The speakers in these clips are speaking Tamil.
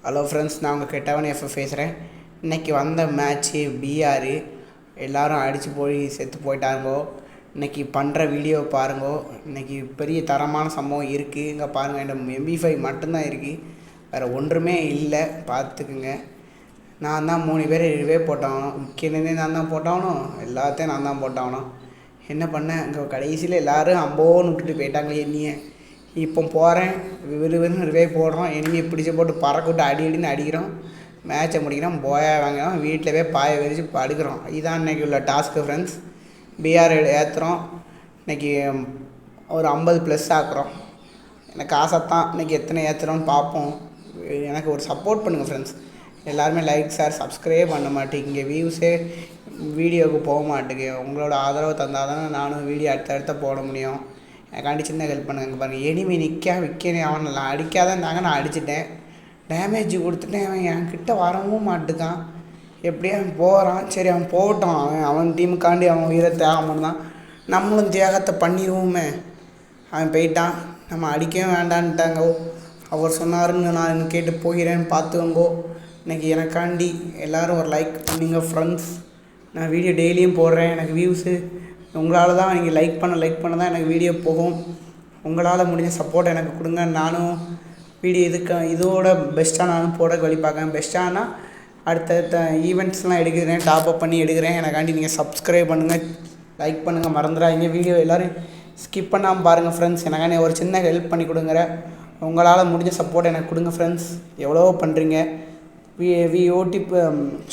ஹலோ ஃப்ரெண்ட்ஸ், நான் உங்கள் கெட்டவன் எஃப்எஃப் பேசுகிறேன். இன்றைக்கி வந்த மேட்ச்சு பிஆர் எல்லோரும் அடித்து போய் செத்து போயிட்டாங்கோ. இன்றைக்கி பண்ணுற வீடியோ பாருங்கோ. இன்றைக்கி பெரிய தரமான சம்பவம் இருக்குது. இங்கே பாருங்கள், இந்த MP5 மட்டும்தான் இருக்குது, வேறு ஒன்றுமே இல்லை. பார்த்துக்குங்க. நான் தான் 3 பேர் இதுவே போட்டாகணும். முக்கியமே நான் தான் போட்டாகணும், எல்லாத்தையும் நான் தான் போட்டாகணும். என்ன பண்ணேன், இங்கே கடைசியில் எல்லோரும் அம்போன்னு விட்டுட்டு போயிட்டாங்களே என்னையே. இப்போ போகிறேன், விறுவிறுன்னு ரிவே போடுறோம். எனிமையை பிடிச்சி போட்டு பறக்க விட்டு அடின்னு அடிக்கிறோம். மேட்சை முடிக்கிறோம், போயா வாங்கிறோம், வீட்டில் போய் பாய விரித்து படுக்கிறோம். இதுதான் இன்றைக்கி உள்ள டாஸ்க்கு ஃப்ரெண்ட்ஸ். பிஆர் ஏற்றுறோம். இன்றைக்கி ஒரு 50+ ஆக்குறோம். எனக்கு ஆசை தான், இன்றைக்கி எத்தனை ஏற்றுறோன்னு பார்ப்போம். எனக்கு ஒரு சப்போர்ட் பண்ணுங்கள் ஃப்ரெண்ட்ஸ். எல்லாருமே லைக், ஷேர், சப்ஸ்கிரைப் பண்ண மாட்டேங்க. வியூஸே வீடியோவுக்கு போக மாட்டேங்க. உங்களோட ஆதரவு தந்தால் தானே நானும் வீடியோ அடுத்த போட முடியும். எனக்காண்டி சின்ன ஹெல்ப் பண்ணுங்க. பாருங்கள், எனிமி விற்கனே அவனை அடிக்காதான் தாங்க. நான் அடிச்சிட்டேன், டேமேஜ் கொடுத்துட்டேன். அவன் என்கிட்ட வரவும் மாட்டுக்கான். எப்படியும் அவன் போகிறான். சரி, அவன் போகட்டும். அவன் டீமுக்காண்டி அவன் உயிரை தியாகம் தான், நம்மளும் தியாகத்தை பண்ணிடுவோமே. அவன் போயிட்டான், நம்ம அடிக்கவும் வேண்டான்ட்டாங்க. அவர் சொன்னாருன்னு நான் கேட்டு போகிறேன்னு பார்த்துக்கோங்கோ. இன்றைக்கி எனக்காண்டி எல்லோரும் ஒரு லைக் பண்ணிங்க ஃப்ரெண்ட்ஸ். நான் வீடியோ டெய்லியும் போடுறேன். எனக்கு வியூஸு உங்களால் தான். நீங்கள் லைக் பண்ண தான் எனக்கு வீடியோ போகும். உங்களால் முடிஞ்ச சப்போர்ட் எனக்கு கொடுங்க. நானும் வீடியோ இதோட பெஸ்ட்டாக நானும் போட வழி பார்க்குறேன். பெஸ்ட்டானா அடுத்தடுத்த ஈவெண்ட்ஸ்லாம் எடுக்கிறேன், டாப்அப் பண்ணி எடுக்கிறேன். எனக்காண்டி நீங்கள் சப்ஸ்கிரைப் பண்ணுங்கள், லைக் பண்ணுங்கள், மறந்துடாதீங்க. வீடியோ எல்லோரும் ஸ்கிப் பண்ணாமல் பாருங்கள் ஃப்ரெண்ட்ஸ். எனக்காண்டி ஒரு சின்ன ஹெல்ப் பண்ணி கொடுங்க. உங்களால் முடிஞ்ச சப்போர்ட் எனக்கு கொடுங்க ஃப்ரெண்ட்ஸ். எவ்வளோ பண்ணுறீங்க. யூடியூப்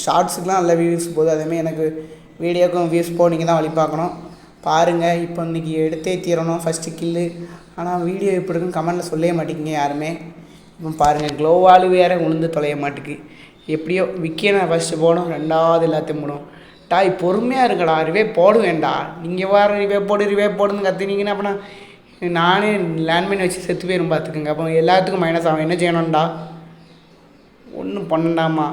ஷார்ட்ஸுக்கெலாம் நல்ல வியூஸ் போகுது. அதேமாதிரி எனக்கு வீடியோக்கும் வியூஸ் போக நீங்கள் தான் வழி பார்க்கணும். பாருங்கள், இப்போ இன்றைக்கி எடுத்தே தீரணும் ஃபஸ்ட்டு கில்லு. ஆனால் வீடியோ எப்படி இருக்குன்னு கமெண்ட்டில் சொல்லவே மாட்டேங்கிங்க யாருமே. இப்போ பாருங்கள், க்ளோவால் வேறு உளுந்து தொலைய மாட்டேக்கு. எப்படியோ நான் ஃபஸ்ட்டு போடும், 2வது எல்லாத்தையும் போடும். டாய் பொறுமையாக இருக்கடா, ரிவே போடுவேண்டா. நீங்கள் வேறு ரிவே போடுன்னு கற்றுனீங்கன்னா அப்போ நானே லேண்ட்மைன் வச்சு செத்து போயிடும் பார்த்துக்குங்க. அப்போ எல்லாத்துக்கும் மைனஸ் ஆகும். என்ன செய்யணும்டா, ஒன்றும் பண்ணண்டாமா.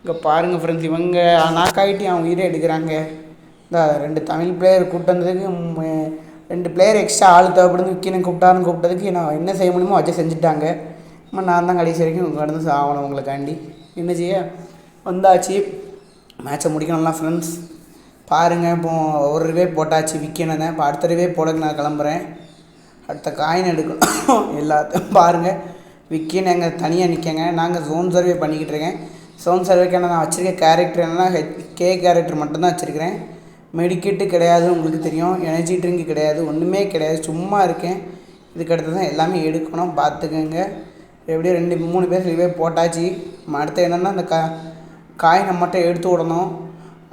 இங்கே பாருங்கள் ஃப்ரெண்ட்ஸ், இவங்க நாக்காயிட்டி அவன் உயிரை எடுக்கிறாங்க. இந்த 2 தமிழ் பிளேயர் கூப்பிட்டு வந்ததுக்கு 2 பிளேயர் எக்ஸ்ட்ரா ஆள் தேவைப்படுது. விற்கணும் கூப்பிட்டதுக்கு நான் என்ன செய்ய முடியுமோ வச்சு செஞ்சுட்டாங்க. நான் தான் கடைசி வரைக்கும் கடந்து சாகணும் உங்களுக்காண்டி. என்ன செய்ய வந்தாச்சு, மேட்சை முடிக்கணும்லாம் ஃப்ரெண்ட்ஸ். பாருங்கள், இப்போது ஒரு ரிவே போட்டாச்சு விற்கணும். இப்போ அடுத்த ரிவே போடக்கு நான் கிளம்புறேன். அடுத்த காயின் எடுக்கணும். எல்லாத்தையும் பாருங்கள், விற்கணும் எங்கள் தனியாக நிற்கங்க. நாங்கள் ஜோன் சர்வே பண்ணிக்கிட்டு இருக்கேன். ஜோன் சர்வேக்கான நான் வச்சுருக்க கேரக்டர் என்னென்னா கே கேரக்டர் மட்டும்தான் வச்சுருக்கிறேன். மெடிக்கெட்டு கிடையாது, உங்களுக்கு தெரியும். எனர்ஜி ட்ரிங்க் கிடையாது, ஒன்றுமே கிடையாது. சும்மா இருக்கேன். இதுக்கடுத்து தான் எல்லாமே எடுக்கணும், பார்த்துக்கோங்க. எப்படியும் 2-3 பேர் ரிவே போட்டாச்சு. அடுத்து என்னென்னா அந்த காயினை மட்டும் எடுத்து விடணும்.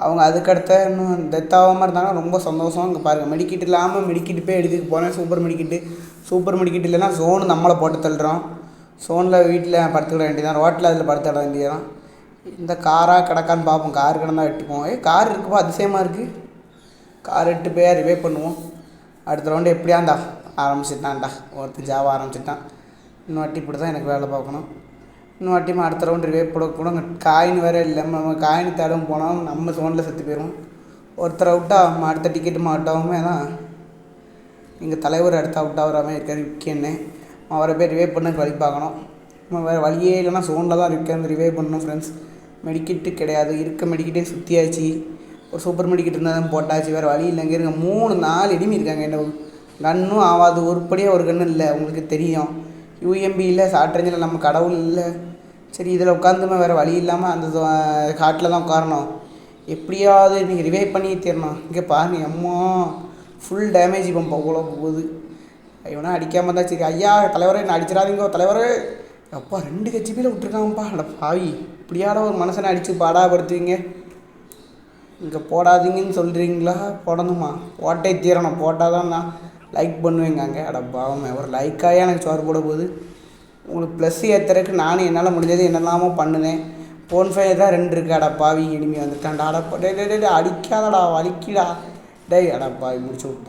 அவங்க அதுக்கடுத்த இன்னும் டெத் ஆகாமல் இருந்தாங்கன்னா ரொம்ப சந்தோஷம். இங்கே பாருங்கள், மெடிக்கெட் இல்லாமல் மெடிக்கெட்டு போய் எடுத்துக்கு போனேன். சூப்பர் மெடிக்கெட் இல்லைன்னா ஜோனு நம்மளை போட்டு தள்ளுறோம். ஜோனில் வீட்டில் படுத்துக்கிட வேண்டியதான், ரோட்டில் அதில் படுத்துட வேண்டியதான். இந்த காராக கிடக்கான்னு பார்ப்போம். கார் கிடந்தா வெட்டுப்போம். கார் இருக்குப்பா, அதிசயமாக இருக்குது. கார் 8 பேர் ரிவே பண்ணுவோம். அடுத்த ரவுண்டு எப்படியாண்டா ஆரம்பிச்சிட்டான்டா, ஒருத்தன் ஜாவ ஆரம்பிச்சிட்டான். இன்னும் வாட்டி இப்படி தான் எனக்கு வேலை பார்க்கணும். இன்னும் வாட்டியுமா அடுத்த ரவுண்டு ரிவே போடக்கூட காயின் வேறு இல்லை. நம்ம காயின் தேடவும் போனாலும் நம்ம சோனில் செத்து போயிடும். ஒருத்தர் அவுட்டாக அடுத்த டிக்கெட்டு அவுட்டாகுமே தான். எங்கள் தலைவர் அடுத்த அவுட் ஆகிறாமே இருக்கார் விற்கன்னு. அவரை போய் ரிவே பண்ண வழி பார்க்கணும். நம்ம வேறு வழியே இல்லைன்னா சோனில் தான் இருக்கேன். ரிவே பண்ணணும் ஃப்ரெண்ட்ஸ். மெடிக்கெட்டு கிடையாது, இருக்க மெடிக்கெட்டே சுற்றியாச்சு. ஒரு சூப்பர் மெடிக்கெட் இருந்தால் போட்டாச்சு, வேறு வழி இல்லைங்க. இருங்க 3-4 எனிமி இருக்காங்க. என்ன கன்னும் ஆகாது, உருப்படியாக ஒரு கன்று இல்லை, உங்களுக்கு தெரியும். UMP இல்லை, ஷார்ட் ரேஞ்சில் நம்ம கடவுள் இல்லை. சரி, இதில் உட்காந்துமே வேறு வழி இல்லாமல் அந்த காட்டில் தான் உட்காரணும். எப்படியாவது நீங்கள் ரிவைவ் பண்ணி தரணும். இங்கே பாருங்கள், அம்மா ஃபுல் டேமேஜ் இப்போ போகல போகுது. இவனா அடிக்காமல் தான் சரி. ஐயா தலைவரே, என்ன அடிச்சிடாதீங்க தலைவரே. அப்பா 2 HPயில் விட்டுருக்காங்கப்பா. அட பாவி, இப்படியாட ஒரு மனுஷனை அடித்து பாடாப்படுத்துவீங்க. இங்கே போடாதீங்கன்னு சொல்கிறீங்களா? போடணுமா? போட்டே தீரணும். போட்டால் தான் நான் லைக் பண்ணுவேங்க. அங்கே அட பாவமே, ஒரு லைக்காக எனக்கு சோறு போட போகுது. உங்களுக்கு ப்ளஸ் ஏற்றுறதுக்கு நானும் என்னால் முடிஞ்சது என்னெல்லாமோ பண்ணுவேன். போன்ஃபைர் தான் 2 இருக்குது. அட பாவி, எனிமி வந்துட்டான்டா. டே அடிக்காதடா, வலிக்கிடா. டேய் அட பாவி, முடிச்சு விட்டான்.